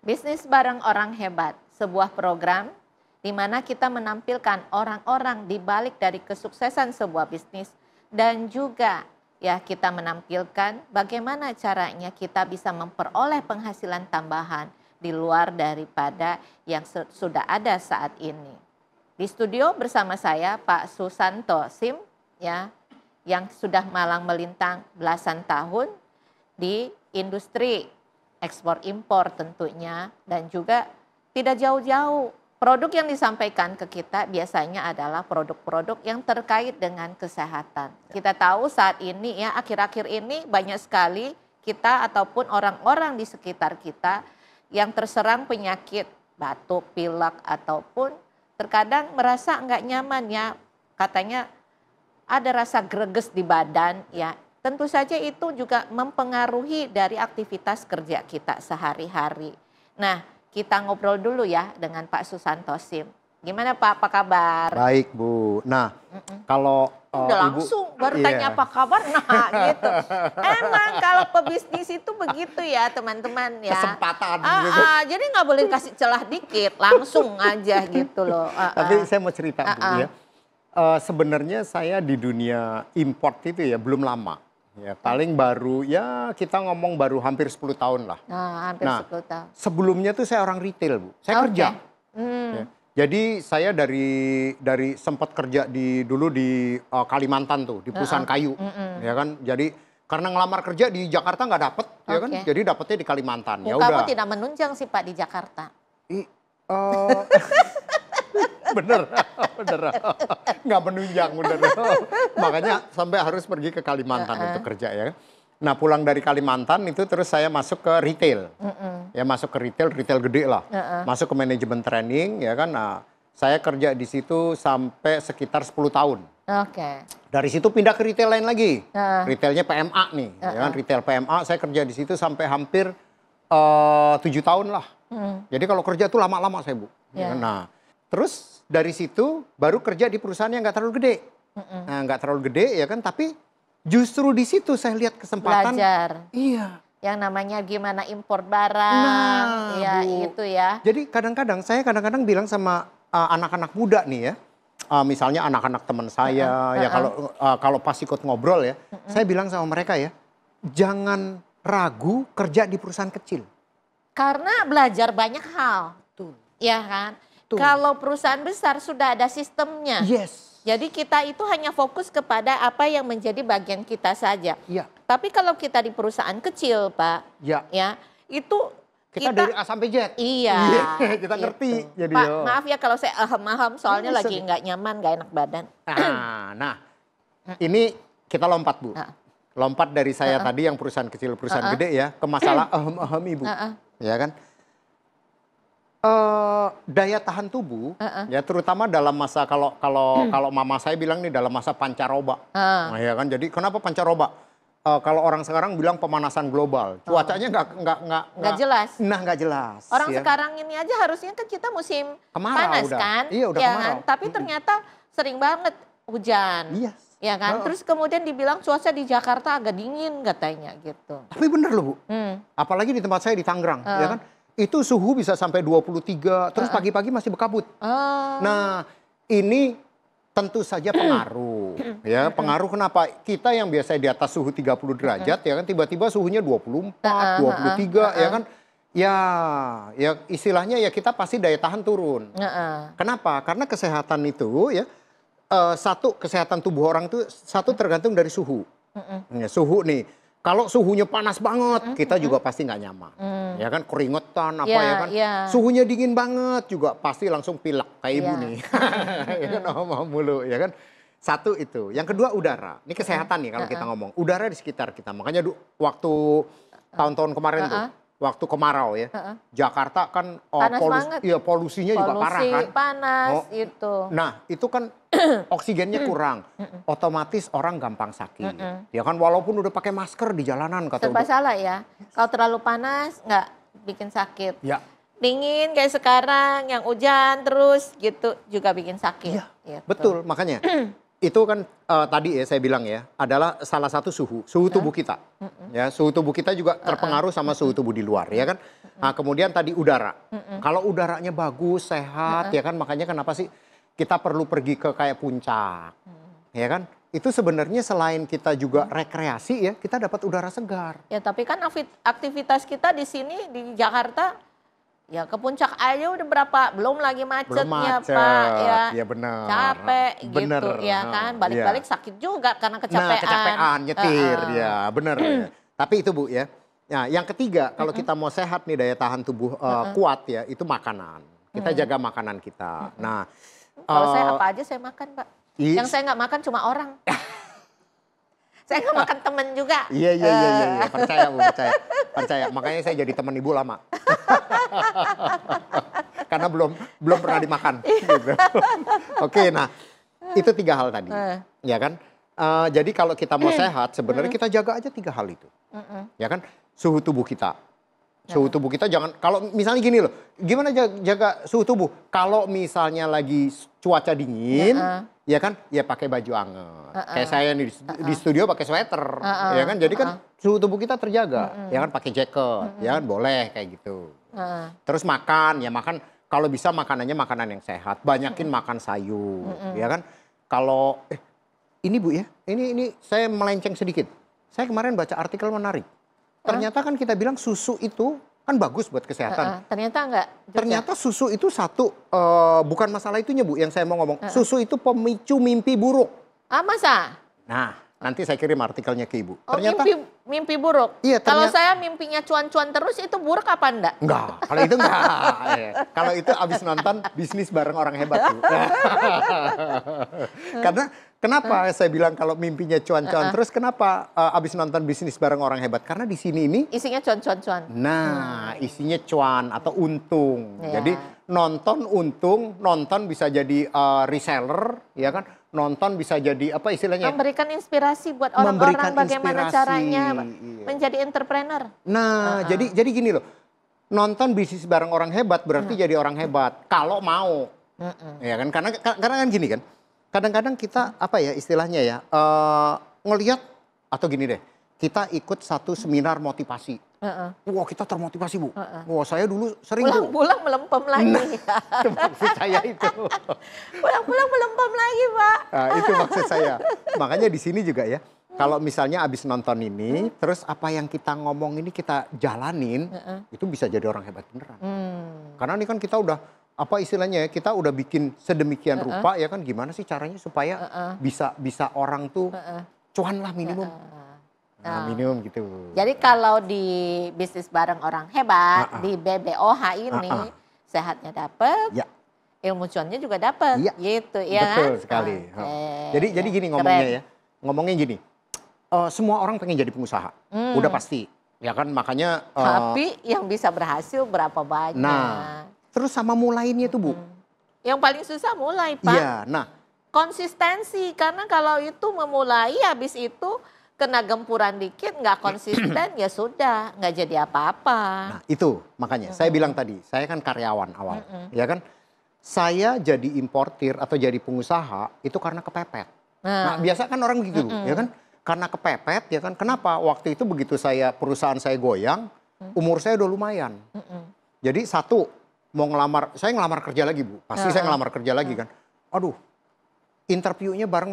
Bisnis bareng orang hebat, sebuah program di mana kita menampilkan orang-orang di balik dari kesuksesan sebuah bisnis dan juga ya kita menampilkan bagaimana caranya kita bisa memperoleh penghasilan tambahan di luar daripada yang sudah ada saat ini. Di studio bersama saya Pak Susanto Sim ya, yang sudah malang melintang belasan tahun di industri ekspor impor tentunya, dan juga tidak jauh-jauh produk yang disampaikan ke kita biasanya adalah produk-produk yang terkait dengan kesehatan. Kita tahu saat ini ya, akhir-akhir ini banyak sekali kita ataupun orang-orang di sekitar kita yang terserang penyakit batuk, pilek, ataupun terkadang merasa nggak nyaman ya, katanya ada rasa greges di badan ya. Tentu saja itu juga mempengaruhi dari aktivitas kerja kita sehari-hari. Nah, kita ngobrol dulu ya dengan Pak Susanto Sim. Gimana Pak, apa kabar? Baik Bu. Nah, kalau udah Ibu, langsung baru tanya apa kabar, nah gitu. Emang kalau pebisnis itu begitu ya teman-teman ya. kesempatan gitu. Jadi nggak boleh kasih celah dikit, langsung aja gitu loh. Tapi saya mau cerita Bu ya. Sebenarnya saya di dunia import itu ya belum lama. Ya, paling baru ya kita ngomong baru hampir 10 tahun lah. Hampir 10 tahun. Sebelumnya tuh saya orang retail Bu. Saya kerja. Ya. Jadi saya dari sempat kerja dulu di Kalimantan tuh, di perusahaan kayu. Ya kan. Jadi karena ngelamar kerja di Jakarta nggak dapet, ya kan. Jadi dapetnya di Kalimantan. Ya udah. Kamu tidak menunjang sih Pak di Jakarta. Bener, nggak menunjang, bener. Makanya sampai harus pergi ke Kalimantan untuk kerja ya. Nah pulang dari Kalimantan itu terus saya masuk ke retail, ya masuk ke retail gede lah, masuk ke manajemen training ya kan. Nah saya kerja di situ sampai sekitar 10 tahun. Dari situ pindah ke retail lain lagi, retailnya PMA nih, ya kan retail PMA saya kerja di situ sampai hampir 7 tahun lah. Jadi kalau kerja tuh lama-lama saya Bu. Ya. Nah terus dari situ baru kerja di perusahaan yang nggak terlalu gede. Nah, nggak terlalu gede ya kan, tapi justru di situ saya lihat kesempatan. Belajar. Iya. Yang namanya gimana impor barang, nah, ya Bu. Itu ya. Jadi saya kadang-kadang bilang sama anak-anak muda nih ya, misalnya anak-anak teman saya, ya kalau pas ikut ngobrol ya, saya bilang sama mereka ya, jangan ragu kerja di perusahaan kecil. Karena belajar banyak hal. Betul. Ya kan? Kalau perusahaan besar sudah ada sistemnya. Yes. Jadi kita itu hanya fokus kepada apa yang menjadi bagian kita saja. Ya. Tapi kalau kita di perusahaan kecil Pak, ya itu kita dari A sampai Z. Iya. Kita ngerti. Jadi, Pak maaf ya kalau saya aham-aham soalnya lagi nggak nyaman, nggak enak badan. Nah ini kita lompat Bu. Lompat dari saya tadi yang perusahaan kecil, perusahaan gede ya, ke masalah aham-aham Ibu. Ya kan? Daya tahan tubuh ya terutama dalam masa kalau mama saya bilang nih dalam masa pancaroba. Nah, ya kan jadi kenapa pancaroba? Kalau orang sekarang bilang pemanasan global, cuacanya nggak jelas. Nah nggak jelas. Orang sekarang ini aja harusnya kan kita musim kemarau, panas udah. kan? Iya udah ya kemarau. Kan? Tapi ternyata sering banget hujan. Yes. Ya kan? Terus kemudian dibilang cuaca di Jakarta agak dingin katanya gitu. Tapi bener loh Bu. Apalagi di tempat saya di Tangerang, ya kan? Itu suhu bisa sampai 23, terus pagi-pagi masih berkabut. Nah, ini tentu saja pengaruh. Ya, pengaruh kenapa? Kita yang biasa di atas suhu 30 derajat, ya kan tiba-tiba suhunya 24, 23, ya kan? Ya istilahnya ya kita pasti daya tahan turun. Kenapa? Karena kesehatan itu ya, satu kesehatan tubuh orang itu satu tergantung dari suhu. Ya, suhu nih. Kalau suhunya panas banget, kita juga pasti nggak nyaman. Ya kan, keringetan apa ya kan. Suhunya dingin banget juga pasti langsung pilek kayak Ibu nih. Ya kan, ngomong mulu ya kan. Satu itu. Yang kedua udara. Ini kesehatan nih kalau kita ngomong. Udara di sekitar kita. Makanya waktu tahun-tahun kemarin tuh, waktu kemarau ya. Jakarta kan polusinya juga parah kan. Panas itu. Nah, itu kan oksigennya kurang, otomatis orang gampang sakit. Ya kan walaupun udah pakai masker di jalanan kata serba salah ya. Kalau terlalu panas nggak bikin sakit. Ya. Dingin kayak sekarang yang hujan terus gitu juga bikin sakit. Iya. Gitu. Betul makanya itu kan tadi ya saya bilang ya, adalah salah satu suhu tubuh kita. Ya, suhu tubuh kita juga terpengaruh sama suhu tubuh di luar, ya kan. Nah, kemudian tadi udara. Kalau udaranya bagus, sehat, ya kan, makanya kenapa sih kita perlu pergi ke kayak puncak, ya kan? Itu sebenarnya selain kita juga rekreasi ya, kita dapat udara segar. Ya, tapi kan aktivitas kita di sini di Jakarta, ya ke puncak aja udah berapa, belum lagi macetnya, Pak, ya benar. Capek gitu, ya kan, balik-balik sakit juga karena kecapean. Nah, kecapean, nyetir, ya benar. Ya. Tapi itu Bu ya. Nah, yang ketiga, kalau kita mau sehat nih, daya tahan tubuh kuat ya, itu makanan. Kita jaga makanan kita. Nah, kalau saya apa aja saya makan, Pak. Yang saya nggak makan cuma orang. Saya nggak makan temen juga. Iya. Percaya Bu, percaya. Makanya saya jadi teman Ibu lama. Karena belum pernah dimakan. Gitu. Oke, nah itu 3 hal tadi, ya kan? Jadi kalau kita mau sehat, sebenarnya kita jaga aja 3 hal itu, ya kan? Suhu tubuh kita. Suhu tubuh kita jangan, kalau misalnya gini loh, gimana jaga suhu tubuh? Kalau misalnya lagi cuaca dingin, ya kan, ya pakai baju anget. Kayak saya di studio pakai sweater, ya kan, jadi kan suhu tubuh kita terjaga, ya kan, pakai jaket, ya kan, boleh kayak gitu. Terus makan, ya makan, kalau bisa makanannya makanan yang sehat, banyakin makan sayur, ya kan. Kalau ini Bu ya, ini saya melenceng sedikit. Saya kemarin baca artikel menarik. Ternyata kan kita bilang susu itu kan bagus buat kesehatan. Ternyata enggak. Ternyata susu itu bukan masalah itunya Bu yang saya mau ngomong. Susu itu pemicu mimpi buruk. Masa? Nah, nanti saya kirim artikelnya ke Ibu. Oh, ternyata mimpi buruk? Iya, kalau saya mimpinya cuan-cuan terus itu buruk apa enggak? Enggak, kalau itu enggak. Kalau itu abis nonton Bisnis Bareng Orang Hebat Bu. Karena kenapa saya bilang kalau mimpinya cuan-cuan terus, kenapa abis nonton Bisnis Bareng Orang Hebat? Karena di sini ini isinya cuan-cuan. Nah, isinya cuan atau untung. Jadi nonton untung, nonton bisa jadi reseller, ya kan? Nonton bisa jadi apa istilahnya? Memberikan inspirasi buat orang-orang bagaimana caranya menjadi entrepreneur. Nah, jadi gini loh. Nonton Bisnis Bareng Orang Hebat berarti jadi orang hebat kalau mau. Ya kan? Karena kan gini kan. Kadang-kadang kita apa ya istilahnya ya, ngelihat atau gini deh, kita ikut satu seminar motivasi. Wah, kita termotivasi Bu. Wah, saya dulu sering Bu. Pulang melempem lagi. Nah, itu maksud saya itu. Pulang melempem lagi Pak. Nah, itu maksud saya. Makanya di sini juga ya, kalau misalnya abis nonton ini, terus apa yang kita ngomong ini kita jalanin, itu bisa jadi orang hebat beneran. Karena ini kan kita udah apa istilahnya ya, kita udah bikin sedemikian rupa ya kan, gimana sih caranya supaya bisa orang tuh cuan lah minimum. Nah, minimum gitu. Jadi kalau di Bisnis Bareng Orang Hebat, di BBOH ini sehatnya dapat, ilmu cuannya juga dapat, gitu ya. Betul sekali. Jadi gini ngomongnya ya, ngomongnya gini, semua orang pengen jadi pengusaha, udah pasti, ya kan, makanya. Tapi yang bisa berhasil berapa banyak? Nah, terus sama mulainya tuh Bu. Yang paling susah mulai Pak. Iya, nah. Konsistensi, karena kalau itu memulai habis itu kena gempuran dikit, nggak konsisten, ya sudah, nggak jadi apa-apa. Nah itu makanya saya bilang tadi, saya kan karyawan awal, ya kan. Saya jadi importir atau jadi pengusaha itu karena kepepet. Nah biasa kan orang begitu, ya kan. Karena kepepet, ya kan. Kenapa? Waktu itu begitu perusahaan saya goyang, umur saya udah lumayan. Jadi satu, saya ngelamar kerja lagi Bu. Pasti saya ngelamar kerja lagi kan. Aduh. Interviewnya bareng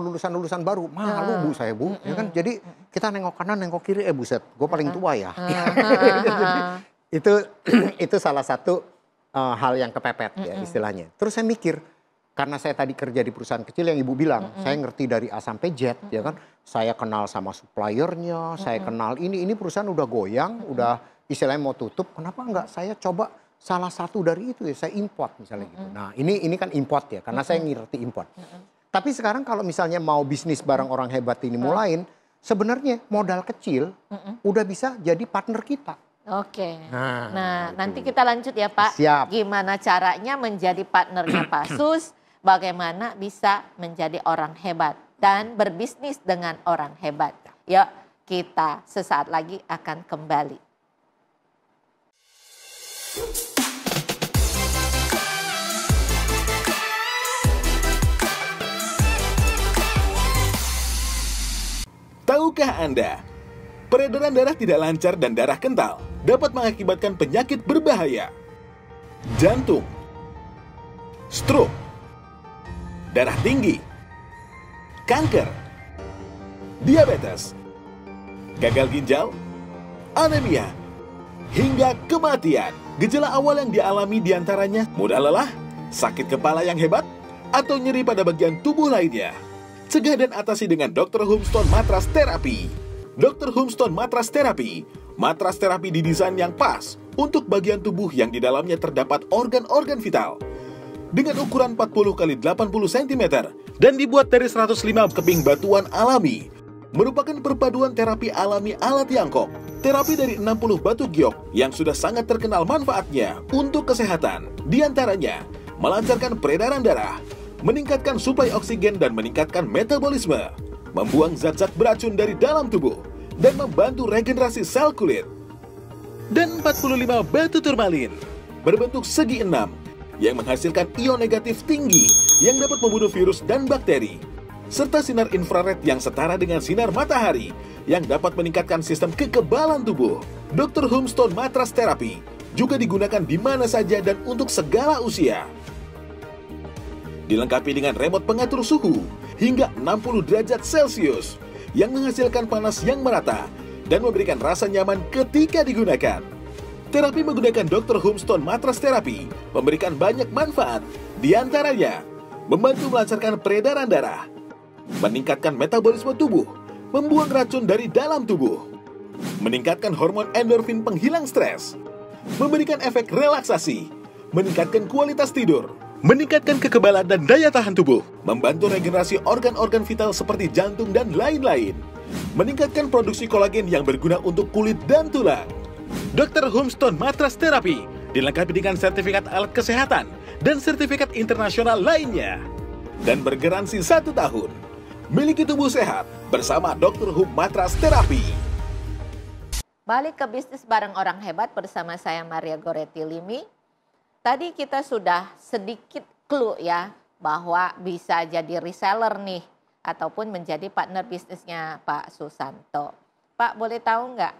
lulusan baru, malu Bu saya Bu, ya kan. Jadi kita nengok kanan nengok kiri, buset, gue paling tua ya. Itu salah satu hal yang kepepet ya istilahnya. Terus saya mikir, karena saya tadi kerja di perusahaan kecil yang Ibu bilang, saya ngerti dari A sampai Z, ya kan. Saya kenal sama suppliernya, saya kenal ini perusahaan udah goyang, udah istilahnya mau tutup, kenapa enggak saya coba salah satu dari itu ya, saya import misalnya gitu. Nah ini kan import ya, karena saya ngerti import. Tapi sekarang kalau misalnya mau Bisnis Bareng Orang Hebat ini mulain, sebenarnya modal kecil udah bisa jadi partner kita. Oke. Nah nanti kita lanjut ya Pak. Siap. Gimana caranya menjadi partnernya Pak Sus, bagaimana bisa menjadi orang hebat dan berbisnis dengan orang hebat. Yuk kita sesaat lagi akan kembali. Tahukah Anda, peredaran darah tidak lancar dan darah kental dapat mengakibatkan penyakit berbahaya. Jantung, stroke, darah tinggi, kanker, diabetes, gagal ginjal, anemia, hingga kematian. Gejala awal yang dialami diantaranya mudah lelah, sakit kepala yang hebat, atau nyeri pada bagian tubuh lainnya. Cegah dan atasi dengan Dr. Humstone Matras Therapy. Dr. Humstone Matras Therapy, matras terapi didesain yang pas untuk bagian tubuh yang di dalamnya terdapat organ-organ vital. Dengan ukuran 40 x 80 cm dan dibuat dari 105 keping batuan alami, merupakan perpaduan terapi alami ala Tiongkok. Terapi dari 60 batu giok yang sudah sangat terkenal manfaatnya untuk kesehatan. Di antaranya, melancarkan peredaran darah, meningkatkan suplai oksigen dan meningkatkan metabolisme, membuang zat-zat beracun dari dalam tubuh, dan membantu regenerasi sel kulit. Dan 45 batu turmalin, berbentuk segi enam, yang menghasilkan ion negatif tinggi yang dapat membunuh virus dan bakteri, serta sinar infrared yang setara dengan sinar matahari yang dapat meningkatkan sistem kekebalan tubuh. Dr. Humstone Matras Therapy juga digunakan di mana saja dan untuk segala usia. Dilengkapi dengan remote pengatur suhu hingga 60 derajat Celcius yang menghasilkan panas yang merata dan memberikan rasa nyaman ketika digunakan. Terapi menggunakan Dr. Humstone Matras Therapy memberikan banyak manfaat, di antaranya membantu melancarkan peredaran darah, meningkatkan metabolisme tubuh, membuang racun dari dalam tubuh, meningkatkan hormon endorfin penghilang stres, memberikan efek relaksasi, meningkatkan kualitas tidur, meningkatkan kekebalan dan daya tahan tubuh, membantu regenerasi organ-organ vital seperti jantung dan lain-lain, meningkatkan produksi kolagen yang berguna untuk kulit dan tulang. Dr. Humstone Matras Therapy dilengkapi dengan sertifikat alat kesehatan dan sertifikat internasional lainnya, dan bergaransi 1 tahun. Miliki tubuh sehat bersama Dr. Hum Matras Therapy. Balik ke bisnis bareng orang hebat bersama saya Maria Goretti Limi. Tadi kita sudah sedikit clue ya bahwa bisa jadi reseller nih ataupun menjadi partner bisnisnya Pak Susanto. Pak, boleh tahu nggak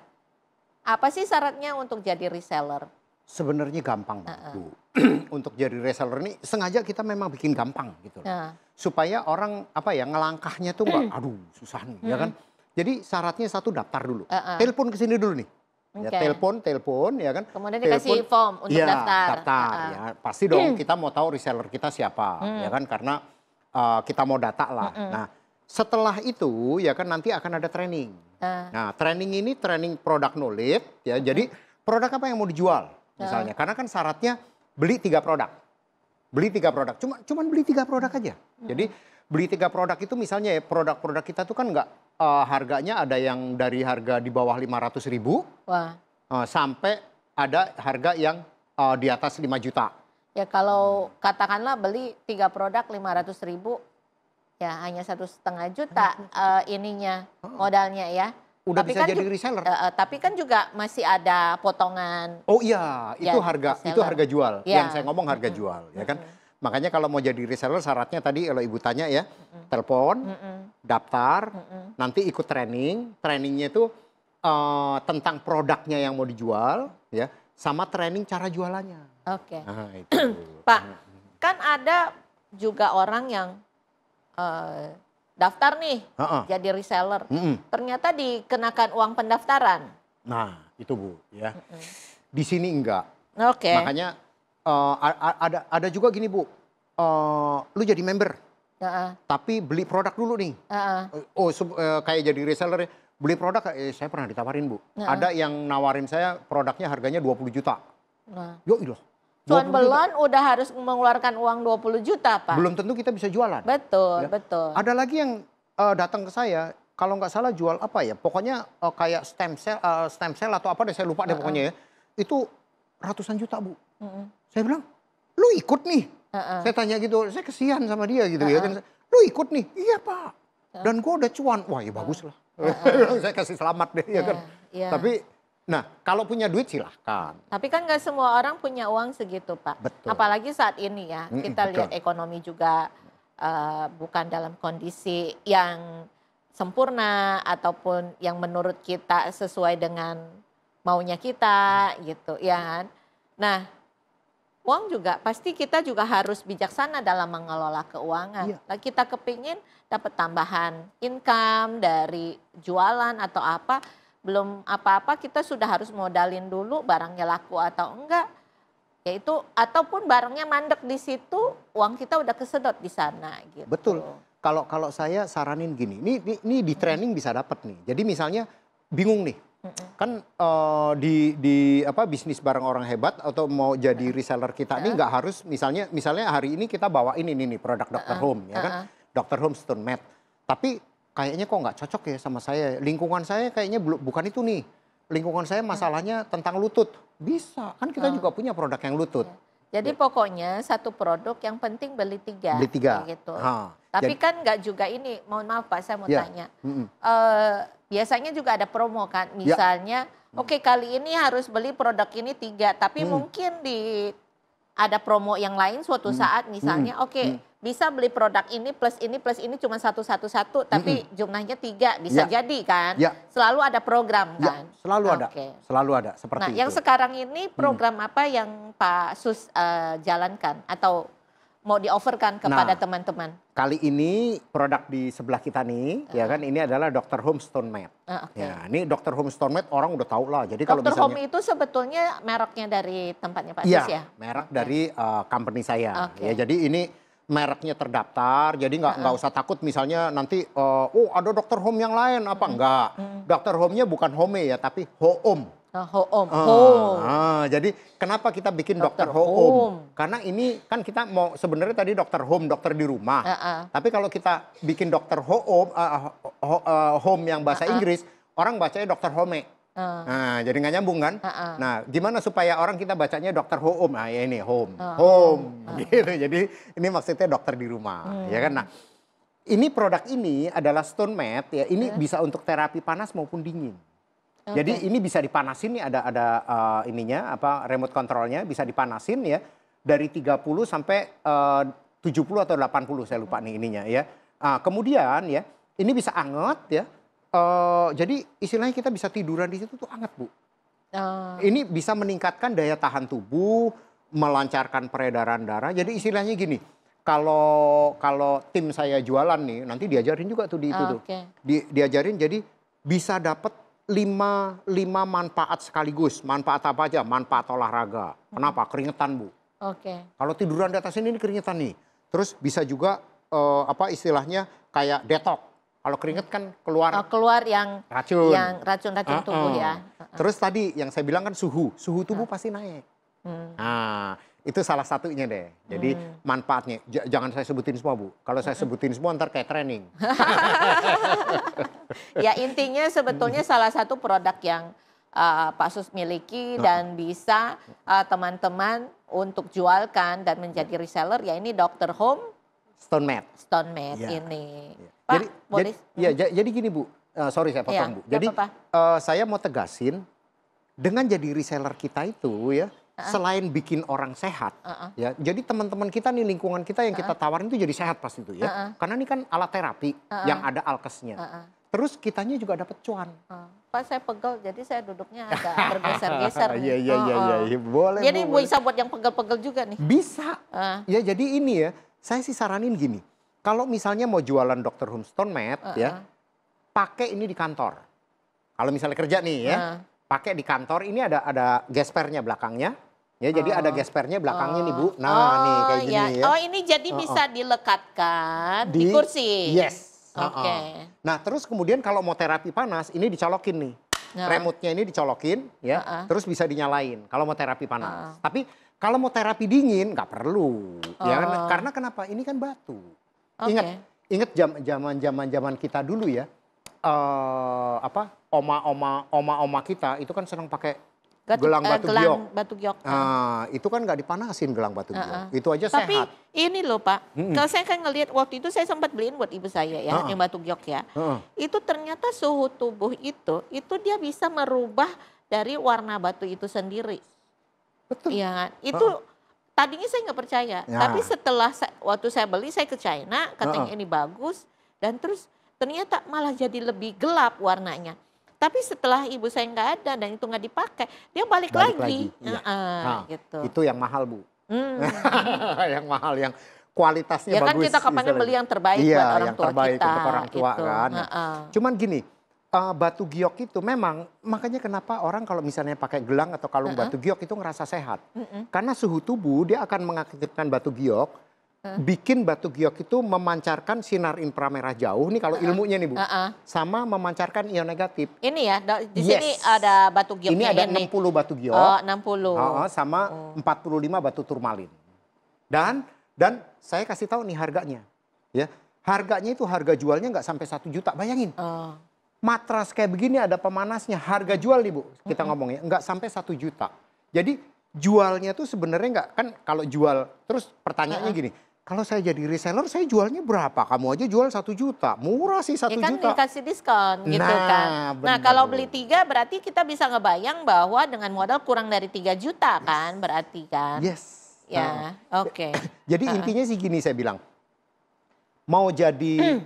apa sih syaratnya untuk jadi reseller? Sebenarnya gampang, Bu. Untuk jadi reseller ini sengaja kita memang bikin gampang gitu. Supaya orang ngelangkahnya tuh nggak aduh susah nih ya kan. Jadi syaratnya satu, daftar dulu. Telepon ke sini dulu nih. Ya, telepon ya kan. Kemudian dikasih form untuk daftar. Ya, pasti dong kita mau tahu reseller kita siapa ya kan, karena kita mau data lah. Nah, setelah itu ya kan nanti akan ada training. Nah, training ini training product knowledge ya. Jadi produk apa yang mau dijual misalnya. Karena kan syaratnya beli 3 produk. Beli 3 produk. Cuman beli 3 produk aja. Jadi beli 3 produk itu misalnya ya, produk-produk kita tuh kan nggak harganya ada yang dari harga di bawah 500.000 sampai ada harga yang di atas 5 juta. Ya kalau katakanlah beli 3 produk 500.000 ya hanya 1,5 juta ininya modalnya ya. Udah tapi bisa kan jadi reseller. Tapi kan juga masih ada potongan. Oh iya, itu harga jual. Ya. Yang saya ngomong harga jual, ya kan. Makanya kalau mau jadi reseller syaratnya tadi kalau Ibu tanya ya, telepon, daftar, nanti ikut training. Trainingnya itu tentang produknya yang mau dijual, ya, sama training cara jualannya. Oke. Nah, itu. Pak, kan ada juga orang yang daftar nih jadi reseller. Ternyata dikenakan uang pendaftaran. Nah, itu Bu, ya. Di sini enggak. Oke. Makanya ada juga gini Bu, lu jadi member, tapi beli produk dulu nih. Kayak jadi reseller, beli produk, saya pernah ditawarin Bu. Ada yang nawarin saya produknya harganya 20 juta. Yoilah. Cuan belon udah harus mengeluarkan uang 20 juta Pak. Belum tentu kita bisa jualan. Betul, ya. betul. Ada lagi yang datang ke saya, kalau nggak salah jual apa ya, pokoknya kayak stem cell atau apa deh, saya lupa deh pokoknya ya. Itu ratusan juta Bu. Saya bilang, lu ikut nih. Saya tanya gitu, saya kesian sama dia gitu ya kan. Lu ikut nih? Iya Pak. Dan gue udah cuan. Wah ya bagus lah. Saya kasih selamat deh ya kan. Tapi, nah kalau punya duit silahkan. Tapi kan nggak semua orang punya uang segitu Pak. Betul. Apalagi saat ini ya, kita lihat ekonomi juga bukan dalam kondisi yang sempurna ataupun yang menurut kita sesuai dengan maunya kita gitu ya kan. Nah, uang juga pasti kita juga harus bijaksana dalam mengelola keuangan. Iya. Nah, kita kepingin dapat tambahan income dari jualan atau apa, belum apa-apa kita sudah harus modalin dulu barangnya laku atau enggak. Yaitu ataupun barangnya mandek di situ, uang kita udah kesedot di sana gitu. Betul. Kalau saya saranin gini, ini di training bisa dapat nih. Jadi misalnya bingung nih, kan di bisnis bareng orang hebat atau mau jadi reseller kita nih nggak harus misalnya hari ini kita bawa ini nih produk Dr. Home ya kan, Dr. Home Stone Mat. Tapi kayaknya kok nggak cocok ya sama saya. Lingkungan saya kayaknya bukan itu nih. Lingkungan saya masalahnya tentang lutut. Bisa kan kita juga punya produk yang lutut. Jadi pokoknya satu produk yang penting beli 3. Beli 3. Gitu. Ha, tapi kan nggak juga ini, mohon maaf Pak saya mau tanya. Biasanya juga ada promo kan, misalnya oke, kali ini harus beli produk ini 3, tapi mungkin ada promo yang lain suatu saat misalnya bisa beli produk ini plus ini cuma satu, tapi jumlahnya 3 bisa jadi kan. Selalu ada program kan. Selalu ada, selalu ada seperti itu. Nah yang sekarang ini program apa yang Pak Sus jalankan atau mau di-offerkan kepada teman-teman? Kali ini produk di sebelah kita nih, ya kan, ini adalah Dr. Home Stone Mat. Ya, ini Dr. Home Stone Mat orang udah tahu lah. Jadi kalau Dr. misalnya, Home itu sebetulnya mereknya dari tempatnya Pak Sus ya? Merek dari company saya. Ya, jadi ini mereknya terdaftar, jadi nggak usah takut misalnya nanti, ada Dr. Home yang lain apa enggak. Dr. Home-nya bukan Home ya, tapi Hoom. Jadi kenapa kita bikin Dr. Home? Karena ini kan kita mau sebenarnya tadi Dr. Home, dokter di rumah. Tapi kalau kita bikin Dr. Home yang bahasa Inggris, orang bacanya Dr. Home. Nah, jadi nggak nyambung kan? Nah, gimana supaya orang kita bacanya Dr. Home? Nah, ya ini Home. Gitu. Jadi ini maksudnya dokter di rumah, ya kan? Nah, ini produk ini adalah Stone Mat ya. Ini bisa untuk terapi panas maupun dingin. Jadi ini bisa dipanasin nih, ada ininya remote controlnya bisa dipanasin ya dari 30 sampai 70 atau 80 saya lupa nih ininya ya. Kemudian ya ini bisa anget ya. Jadi istilahnya kita bisa tiduran di situ tuh anget Bu. Ini bisa meningkatkan daya tahan tubuh, melancarkan peredaran darah. Jadi istilahnya gini, kalau tim saya jualan nih nanti diajarin juga tuh di itu tuh. Diajarin jadi bisa dapat 5 manfaat sekaligus. Manfaat apa aja? Manfaat olahraga. Kenapa? Keringetan Bu. Kalau tiduran di atas ini keringetan nih. Terus bisa juga istilahnya kayak detox. Kalau keringet kan keluar yang racun tubuh ya. Terus tadi yang saya bilang kan suhu tubuh pasti naik. Nah, itu salah satunya deh. Jadi manfaatnya jangan saya sebutin semua Bu. Kalau saya sebutin semua ntar kayak training. Ya intinya sebetulnya salah satu produk yang Pak Sus miliki dan bisa teman-teman untuk jualkan dan menjadi reseller ya ini Dr. Home Stone Mat ini. Pak, boleh? Jadi gini Bu, sorry saya potong Bu. Jadi saya mau tegasin dengan jadi reseller kita itu ya, selain bikin orang sehat, ya, jadi teman-teman kita nih lingkungan kita yang kita tawarin itu jadi sehat pasti itu ya, karena ini kan alat terapi yang ada alkesnya. Terus kitanya juga dapat cuan. Pak saya pegel, jadi saya duduknya agak bergeser-geser. Iya, boleh. Jadi bisa buat yang pegel-pegel juga nih. Bisa. Ya jadi ini ya, saya sih saranin gini. Kalau misalnya mau jualan Dr. Home Stone Mat ya, pakai ini di kantor. Kalau misalnya kerja nih ya, pakai di kantor. Ini ada gespernya belakangnya. Ya, jadi ada gespernya belakangnya nih Bu. Nah, nih kayak gini ya. Oh, ini jadi bisa dilekatkan di kursi. Yes. Nah, terus kemudian kalau mau terapi panas, ini dicolokin nih. Remote-nya ini dicolokin ya, terus bisa dinyalain kalau mau terapi panas. Tapi kalau mau terapi dingin nggak perlu. Ya kan? Karena kenapa? Ini kan batu. Ingat zaman kita dulu ya. Oma-oma kita itu kan senang pakai gelang batu giok. Nah, itu kan nggak dipanasin gelang batu giok. Itu aja sehat. Tapi ini loh Pak, kalau saya kan ngelihat waktu itu saya sempat beliin buat ibu saya ya, yang batu giok ya. Itu ternyata suhu tubuh itu dia bisa merubah dari warna batu itu sendiri. Betul. Iya kan? Itu tadinya saya nggak percaya, tapi setelah waktu saya beli saya ke China, katanya ini bagus dan terus ternyata malah jadi lebih gelap warnanya. Tapi setelah ibu saya nggak ada dan itu nggak dipakai, dia balik lagi. Iya. Gitu. Itu yang mahal, Bu. Yang mahal, yang kualitasnya ya kan bagus. kita pengen beli yang terbaik buat orang yang tua terbaik kita. untuk orang tua gitu. kan. Cuman gini, batu giok itu memang, makanya kenapa orang kalau misalnya pakai gelang atau kalung batu giok itu ngerasa sehat. Karena suhu tubuh dia akan mengaktifkan batu giok, bikin batu giok itu memancarkan sinar inframerah jauh nih kalau ilmunya nih Bu. Sama memancarkan ion negatif. Ini ya, di sini ada batu gioknya. Ini ada 60 batu giok. Oh, 60. Sama 45 batu turmalin. Dan saya kasih tahu nih harganya. Ya, harganya itu harga jualnya nggak sampai 1 juta, bayangin. Matras kayak begini ada pemanasnya, harga jual nih Bu, kita ngomongnya nggak sampai 1 juta. Jadi jualnya tuh sebenarnya nggak, kan kalau jual, terus pertanyaannya gini, kalau saya jadi reseller saya jualnya berapa? Kamu aja jual 1 juta, murah sih 1 kan juta. dikasih diskon gitu kan. Nah bener. kalau beli 3 berarti kita bisa ngebayang bahwa dengan modal kurang dari 3 juta kan berarti kan. Yes. Ya, oke. Jadi intinya sih gini saya bilang, mau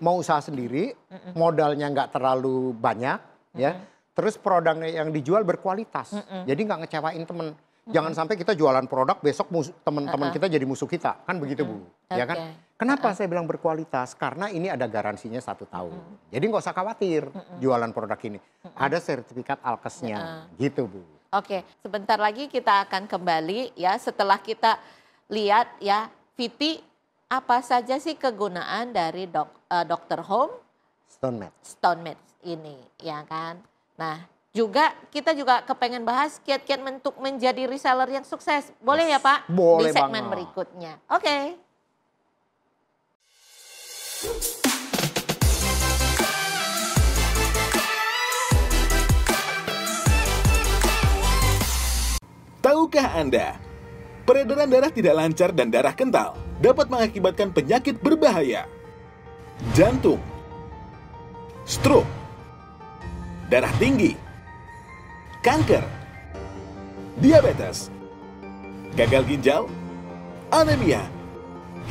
mau usaha sendiri, modalnya nggak terlalu banyak, ya. Terus produknya yang dijual berkualitas, jadi nggak ngecewain temen. Jangan sampai kita jualan produk besok teman-teman kita jadi musuh kita, kan begitu Bu, ya kan? Kenapa saya bilang berkualitas? Karena ini ada garansinya 1 tahun, jadi nggak usah khawatir jualan produk ini. Ada sertifikat alkesnya, gitu Bu. Oke, sebentar lagi kita akan kembali ya setelah kita lihat ya Viti apa saja sih kegunaan dari Dr. Home StoneMed ini ya kan. Nah juga kita juga kepengen bahas kiat-kiat untuk menjadi reseller yang sukses. Boleh ya Pak? Boleh di segmen banget. berikutnya. Oke. Tahukah Anda, peredaran darah tidak lancar dan darah kental dapat mengakibatkan penyakit berbahaya. Jantung, stroke, darah tinggi, kanker, diabetes, gagal ginjal, anemia,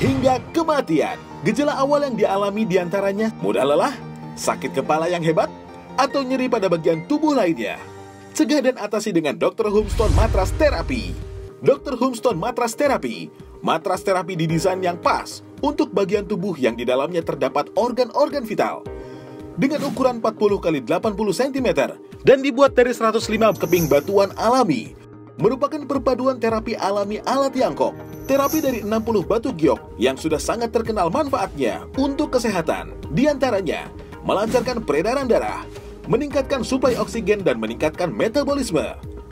hingga kematian. Gejala awal yang dialami diantaranya mudah lelah, sakit kepala yang hebat, atau nyeri pada bagian tubuh lainnya. Cegah dan atasi dengan Dr. Homestone Matras Therapy. Dr. Homestone Matras Therapy, matras terapi didesain yang pas untuk bagian tubuh yang di dalamnya terdapat organ-organ vital. Dengan ukuran 40 x 80 cm dan dibuat dari 105 keping batuan alami, merupakan perpaduan terapi alami ala Tiongkok. Terapi dari 60 batu giok yang sudah sangat terkenal manfaatnya untuk kesehatan, diantaranya melancarkan peredaran darah, meningkatkan suplai oksigen dan meningkatkan metabolisme,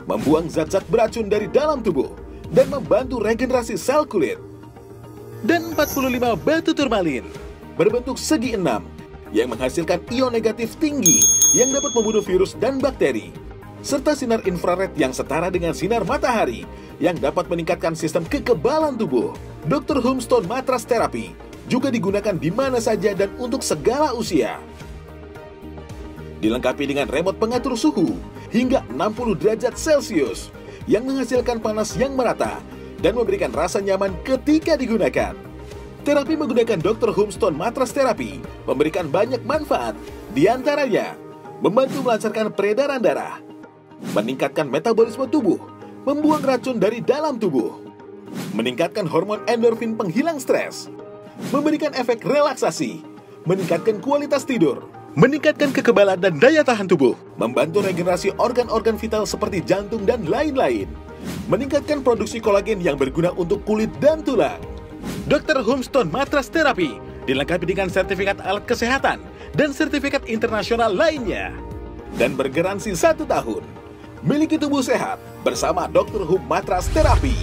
membuang zat-zat beracun dari dalam tubuh, dan membantu regenerasi sel kulit. Dan 45 batu turmalin berbentuk segi 6 yang menghasilkan ion negatif tinggi yang dapat membunuh virus dan bakteri, serta sinar infrared yang setara dengan sinar matahari yang dapat meningkatkan sistem kekebalan tubuh. Dr. Homestone Matras Therapy juga digunakan di mana saja dan untuk segala usia. Dilengkapi dengan remote pengatur suhu hingga 60 derajat Celcius yang menghasilkan panas yang merata dan memberikan rasa nyaman ketika digunakan. Terapi menggunakan Dr. Homestone Matras Therapy memberikan banyak manfaat, diantaranya membantu melancarkan peredaran darah, meningkatkan metabolisme tubuh, membuang racun dari dalam tubuh, meningkatkan hormon endorfin penghilang stres, memberikan efek relaksasi, meningkatkan kualitas tidur, meningkatkan kekebalan dan daya tahan tubuh, membantu regenerasi organ-organ vital seperti jantung dan lain-lain, meningkatkan produksi kolagen yang berguna untuk kulit dan tulang. Dr. Homestone Matras Therapy dilengkapi dengan sertifikat alat kesehatan dan sertifikat internasional lainnya, dan bergaransi 1 tahun. Miliki tubuh sehat bersama Dr. Home Matras Therapy.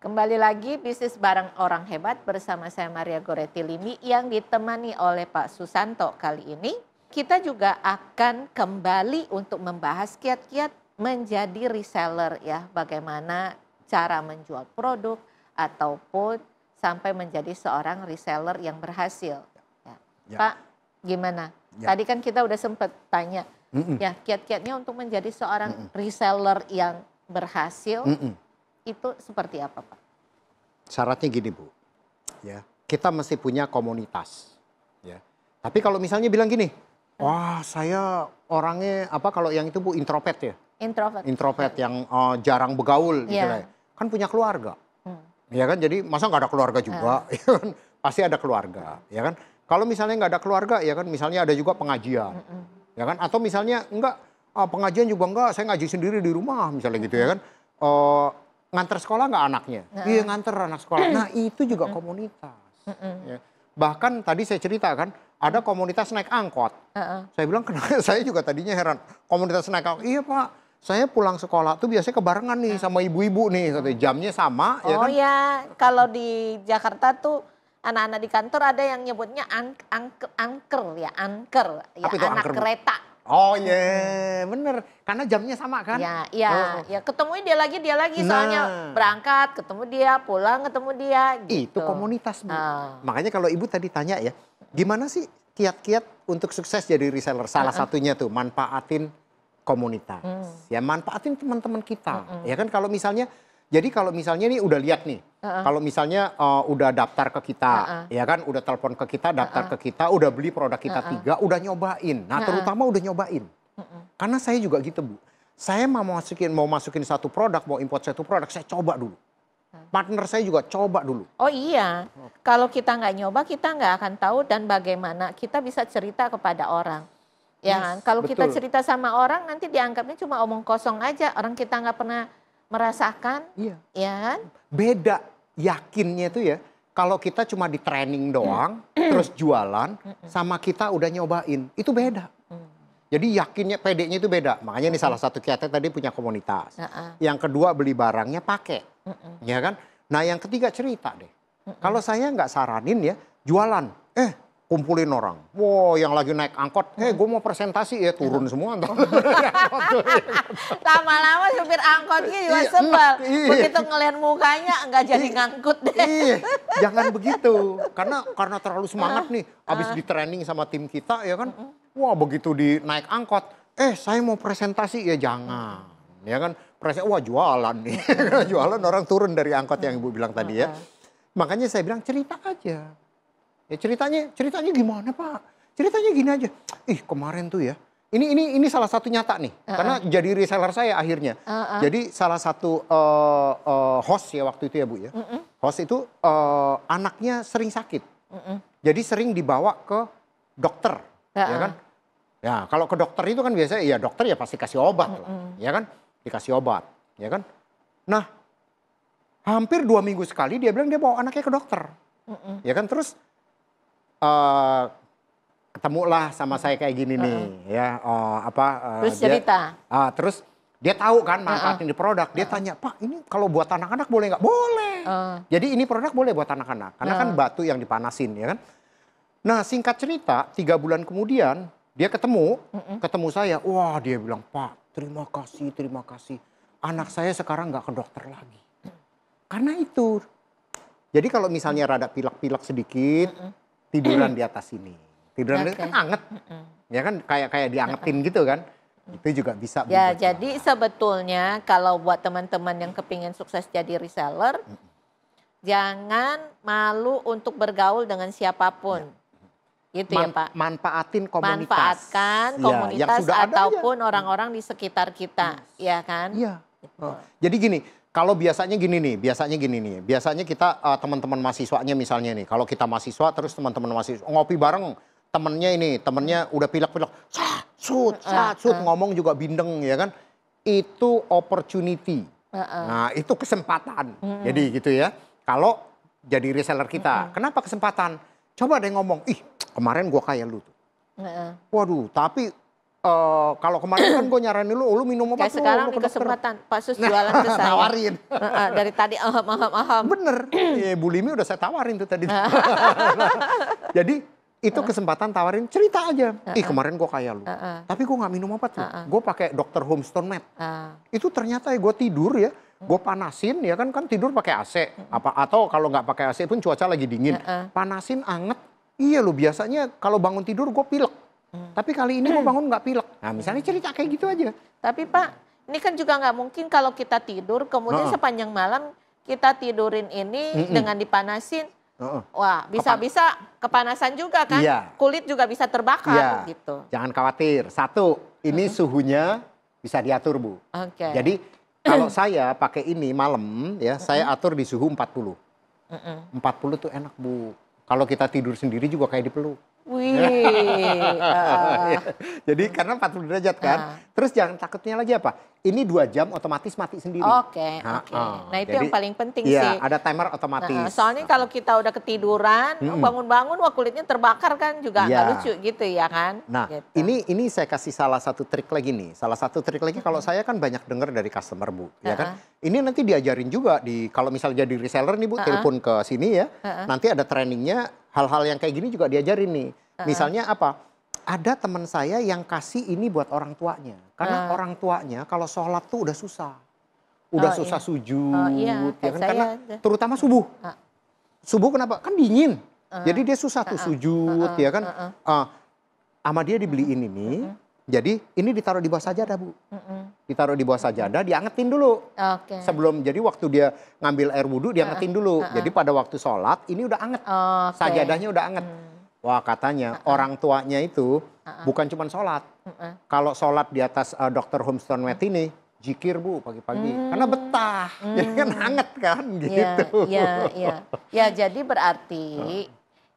Kembali lagi bisnis bareng orang hebat bersama saya Maria Goretti Limi yang ditemani oleh Pak Susanto. Kali ini kita juga akan kembali untuk membahas kiat-kiat menjadi reseller ya. Bagaimana cara menjual produk ataupun sampai menjadi seorang reseller yang berhasil. Ya. Pak gimana? Tadi kan kita udah sempat tanya ya kiat-kiatnya untuk menjadi seorang reseller yang berhasil. Itu seperti apa Pak? Syaratnya gini Bu, ya kita mesti punya komunitas. Ya. Tapi kalau misalnya bilang gini, wah saya orangnya kalau yang itu Bu introvert ya. Introvert yang jarang bergaul gitu lah. Kan punya keluarga. Ya kan, jadi masa nggak ada keluarga juga, ya kan? Pasti ada keluarga, ya kan? Kalau misalnya nggak ada keluarga, ya kan, misalnya ada juga pengajian, ya kan? Atau misalnya enggak, pengajian juga enggak, saya ngaji sendiri di rumah, misalnya gitu ya kan? Nganter sekolah nggak anaknya? Iya nganter anak sekolah. Nah itu juga komunitas. Ya. Bahkan tadi saya cerita kan, ada komunitas naik angkot. Saya bilang, saya juga tadinya heran, komunitas naik angkot, iya Pak. Saya pulang sekolah tuh biasanya kebarengan nih sama ibu-ibu nih, katanya jamnya sama. Oh ya, kalau di Jakarta tuh anak-anak di kantor ada yang nyebutnya angker ya, anak kereta. Oh iya, bener. Karena jamnya sama kan? Ya, ketemu dia lagi, soalnya berangkat, ketemu dia, pulang, ketemu dia. Gitu. Itu komunitas Bu. Makanya kalau ibu tadi tanya ya, gimana sih kiat-kiat untuk sukses jadi reseller? Salah satunya tuh manfaatin komunitas, ya manfaatin teman-teman kita, ya kan kalau misalnya nih udah lihat nih, kalau misalnya udah daftar ke kita, ya kan udah telepon ke kita, daftar ke kita, udah beli produk kita 3, udah nyobain, nah terutama udah nyobain, karena saya juga gitu Bu, saya mau masukin satu produk, mau import satu produk, saya coba dulu, partner saya juga coba dulu. Oh iya, kalau kita nggak nyoba kita nggak akan tahu dan bagaimana kita bisa cerita kepada orang. Ya kan? Kalau kita cerita sama orang nanti dianggapnya cuma omong kosong aja. Orang kita nggak pernah merasakan. Iya. Ya kan? Beda yakinnya itu ya. Kalau kita cuma di training doang, terus jualan, sama kita udah nyobain. Itu beda. Jadi yakinnya, pedenya itu beda. Makanya ini salah satu kiatnya tadi punya komunitas. Yang kedua beli barangnya pakai. Ya kan? Nah yang ketiga cerita deh. Kalau saya nggak saranin ya, jualan. Kumpulin orang, wow yang lagi naik angkot, gue mau presentasi ya turun semua. Lama-lama supir angkotnya juga sebel, begitu ngeliat mukanya nggak jadi ngangkut deh. Jangan begitu, karena terlalu semangat nih, abis di training sama tim kita ya kan, wah begitu di naik angkot, saya mau presentasi ya jangan, ya kan, wah jualan nih, jualan orang turun dari angkot yang ibu bilang tadi ya. Makanya saya bilang cerita aja. Ya ceritanya gimana Pak? Ceritanya gini aja. Kemarin tuh ya. Ini salah satu nyata nih. Karena jadi reseller saya akhirnya. Jadi salah satu host ya waktu itu ya Bu ya. Host itu anaknya sering sakit. Jadi sering dibawa ke dokter. Ya kan? Ya kalau ke dokter itu kan biasanya ya dokter ya pasti kasih obat lah. Ya kan? Dikasih obat. Ya kan? Nah hampir 2 minggu sekali dia bilang dia bawa anaknya ke dokter. Ya kan? Terus ketemulah sama saya kayak gini nih ya terus cerita terus dia tahu kan manfaatin di produk, dia tanya Pak ini kalau buat anak-anak boleh nggak? Boleh. Jadi ini produk boleh buat anak-anak karena kan batu yang dipanasin ya kan. Nah singkat cerita 3 bulan kemudian dia ketemu saya, wah dia bilang Pak terima kasih anak saya sekarang nggak ke dokter lagi karena itu. Jadi kalau misalnya rada pilek-pilek sedikit tiduran di atas sini. Tiduran kan anget. Ya kan kayak diangetin gitu kan. Itu juga bisa. Ya jadi sebetulnya kalau buat teman-teman yang kepingin sukses jadi reseller. Jangan malu untuk bergaul dengan siapapun. Gitu ya Pak. Manfaatin komunitas. Manfaatkan komunitas ataupun orang-orang di sekitar kita. Ya kan? Iya. Gitu. Jadi gini. Kalau biasanya gini nih, biasanya kita teman-teman mahasiswanya misalnya nih, kalau kita mahasiswa terus teman-teman mahasiswa ngopi bareng, temennya udah pilek-pilek, sut, ngomong juga bindeng ya kan, itu opportunity, nah itu kesempatan, jadi gitu ya. Kalau jadi reseller kita, kenapa kesempatan? Coba deh ngomong, kemarin gua kayak lu tuh, waduh tapi kalau kemarin kan gue nyaranin lu minum obat. Sekarang di kesempatan Pak Sus jualan ke saya. Nawarin. Dari tadi aham. Bener, Bu Limi udah saya tawarin tuh tadi. Jadi itu kesempatan tawarin cerita aja. Kemarin gue kayak lu. Tapi gue gak minum obat tuh. Gue pakai Dr. Homestone Med. Itu ternyata gue tidur ya. Gue panasin ya kan tidur pakai AC. Atau kalau nggak pakai AC pun cuaca lagi dingin. Panasin anget. Iya lu biasanya kalau bangun tidur gue pilek. Tapi kali ini gue bangun nggak pilek. Nah misalnya cerita kayak gitu aja. Tapi Pak, ini kan juga nggak mungkin kalau kita tidur, kemudian sepanjang malam kita tidurin ini dengan dipanasin, Wah, bisa-bisa kepanasan juga kan? Iya. Kulit juga bisa terbakar Iya. gitu. Jangan khawatir. Satu, ini suhunya bisa diatur, Bu. Oke. Jadi kalau saya pakai ini malam ya, saya atur di suhu 40. 40 tuh enak, Bu. Kalau kita tidur sendiri juga kayak dipeluk. Wih. Jadi karena 40 derajat kan. Terus jangan takutnya lagi apa? Ini 2 jam otomatis mati sendiri. Oke. Nah itu Jadi, yang paling penting iya, sih. ada timer otomatis. Soalnya kalau kita udah ketiduran, bangun-bangun wah kulitnya terbakar kan juga nggak lucu gitu ya kan. Nah gitu. ini saya kasih salah satu trik lagi nih. Salah satu trik lagi kalau saya kan banyak dengar dari customer, Bu. Ya kan? Ini nanti diajarin juga kalau misalnya jadi reseller nih, Bu, telepon ke sini ya. Nanti ada trainingnya, hal-hal yang kayak gini juga diajarin nih. Misalnya apa? Ada teman saya yang kasih ini buat orang tuanya. Karena orang tuanya kalau sholat tuh udah susah. Udah susah sujud. Ya kan? Karena terutama subuh. Subuh kenapa? Kan dingin. Jadi dia susah tuh sujud ya kan. Sama dia dibeliin ini. Jadi ini ditaruh di bawah sajadah, Bu. Ditaruh di bawah sajadah, diangetin dulu. Sebelum, jadi waktu dia ngambil air wudhu diangetin dulu. Jadi pada waktu sholat ini udah anget. Sajadahnya udah anget. Wah, katanya orang tuanya itu bukan cuma sholat. Kalau sholat di atas Dr. Homestone Mat ini, jikir, Bu, pagi-pagi. Karena betah, jadi kan hangat kan gitu. Ya, jadi berarti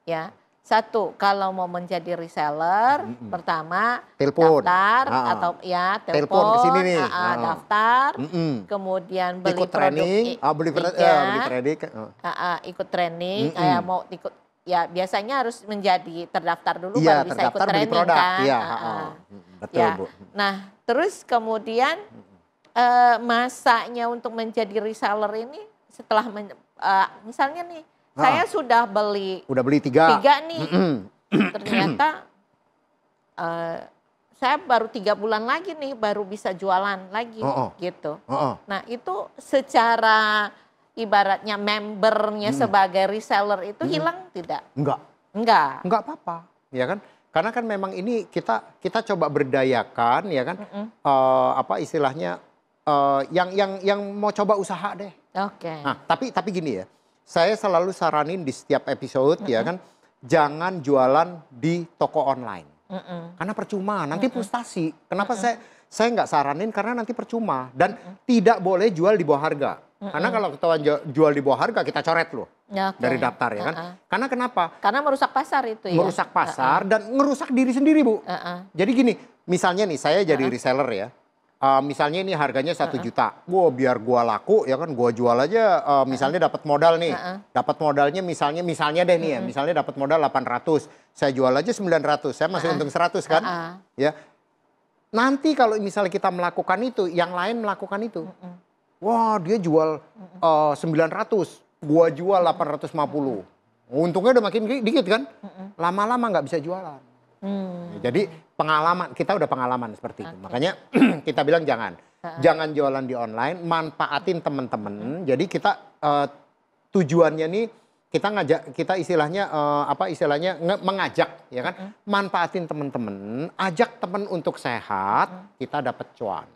ya, satu, kalau mau menjadi reseller, pertama telepon. Daftar atau ya Telepon ke sini nih. Daftar, kemudian beli ikut produk training, beli training. Ikut training, kayak mau ikut. Ya biasanya harus menjadi terdaftar dulu baru bisa ikut training kan. Iya, betul, ya. Bu. Nah terus kemudian masanya untuk menjadi reseller ini setelah misalnya nih saya sudah beli. Udah beli 3 nih. Ternyata saya baru 3 bulan lagi nih baru bisa jualan lagi gitu. Nah itu secara ibaratnya membernya sebagai reseller itu hilang tidak? Enggak apa-apa, ya kan? Karena kan memang ini kita coba berdayakan, ya kan? Apa istilahnya yang mau coba usaha deh. Nah, tapi gini ya, saya selalu saranin di setiap episode ya kan, jangan jualan di toko online. Karena percuma, nanti frustasi. Kenapa saya nggak saranin? Karena nanti percuma dan tidak boleh jual di bawah harga. Karena kalau ketahuan jual di bawah harga kita coret loh dari daftar ya kan. Karena kenapa? Karena merusak pasar itu ya. Merusak pasar dan ngerusak diri sendiri, Bu. Jadi gini, misalnya nih saya jadi reseller ya. Misalnya ini harganya 1 juta. Wah, biar gua laku ya kan, gua jual aja misalnya dapat modal nih. Dapat modalnya misalnya deh nih ya, misalnya dapat modal 800. Saya jual aja 900. Saya masih untung 100 kan? Ya. Nanti kalau misalnya kita melakukan itu, yang lain melakukan itu. Wah, dia jual 900, gua jual 850. Untungnya udah makin dikit kan? Lama-lama nggak bisa jualan. Jadi pengalaman, kita udah pengalaman seperti itu. Makanya kita bilang jangan jualan di online, manfaatin teman-teman. Jadi kita tujuannya nih kita istilahnya mengajak ya kan, manfaatin teman-teman, ajak teman untuk sehat, kita dapat cuan.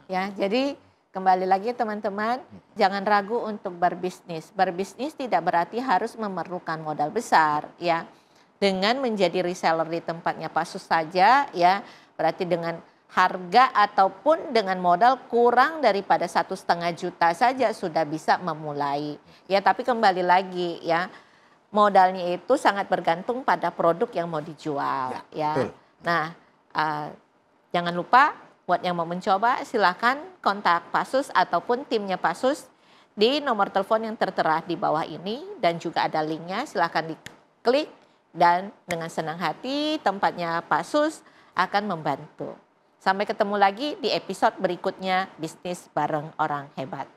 Ya, jadi kembali lagi teman-teman, jangan ragu untuk berbisnis. Berbisnis tidak berarti harus memerlukan modal besar ya. Dengan menjadi reseller di tempatnya Pak Sus saja ya, berarti dengan harga ataupun dengan modal kurang daripada 1,5 juta saja sudah bisa memulai. Ya, tapi kembali lagi ya, modalnya itu sangat bergantung pada produk yang mau dijual ya. Nah, jangan lupa buat yang mau mencoba silakan kontak Pak Sus ataupun timnya Pak Sus di nomor telepon yang tertera di bawah ini dan juga ada linknya, silakan diklik dan dengan senang hati tempatnya Pak Sus akan membantu. Sampai ketemu lagi di episode berikutnya Bisnis Bareng Orang Hebat.